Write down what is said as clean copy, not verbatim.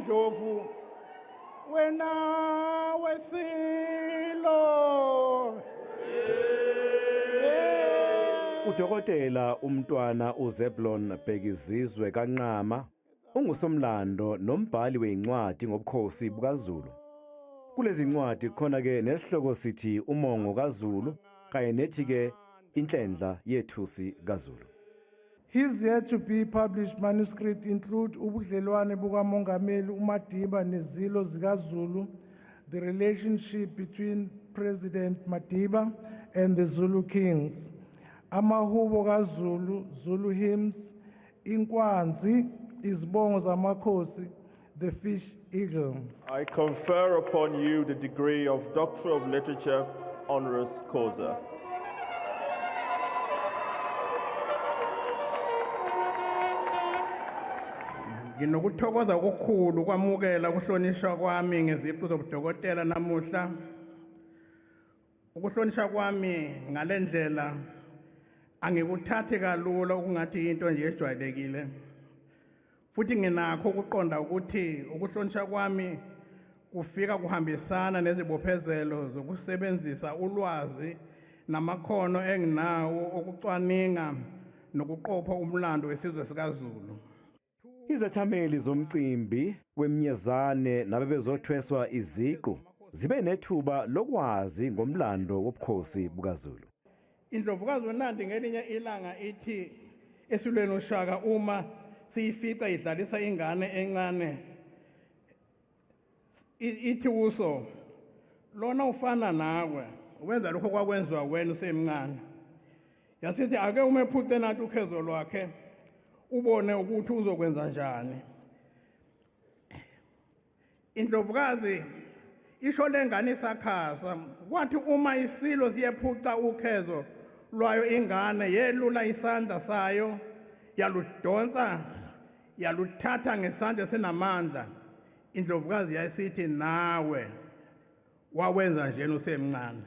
Ndlovu wena wesilo. Udokotela Umntwana U-Zeblon Bhekizizwe Ka-Nqama ungusomlando nombhali weincwadi ngobukhosi bukaZulu. Kulezi ncwadi khona ke nesihloko sithi umongo kaZulu kanye nethi ke inhlendla yethusi kaZulu. His yet to be published manuscript include ubudlelwane bukaMongameli uMadiba nezilo zikaZulu, the relationship between President Madiba and the Zulu kings, amahubo kaZulu, Zulu hymns, inkwanzi, izibongo zamakhosi, the fish eagle. I confer upon you the degree of Doctor of Literature, honoris causa. Nginokuthokoza okukhulu kwamukela ukuhlonishwa kwami ngeziqu zobudokotela namuhla. Ukuhlonishwa kwami ngalendlela angikuthathe kalula ukungathi into nje ejwayelekile. Futhi nginakho ukuqonda ukuthi ukuhlonishwa kwami kufika kuhambisana nezibophezelo zokusebenzisa ulwazi namakhono enginawo okucwaninga nokuqopha umlando wesizwe sikaZulu. Izethameli zomcimbi wemnyezane nabebezothweswa iziqu zibe nethuba lokwazi ngomlando wobukhosi bukaZulu. Indlovukazi uNandi ngelinye ilanga ithi esulweni uShaka uma siyifica idlalisa ingane encane ithi uso lona ufana nawe wenza lokho kwakwenziwa wena usemncane. Yasithi ake umephuce nathi ukhezo lwakhe ubone ukuthi uzokwenza njani. Indlovukazi isho lengane isakhaza kwathi uma isilo siyephuca ukhezo lwayo ingane yelula isandla sayo yaludonsa yaluthatha ngesandla senamandla. Indlovukazi yasithi nawe wawenza njena usemncane.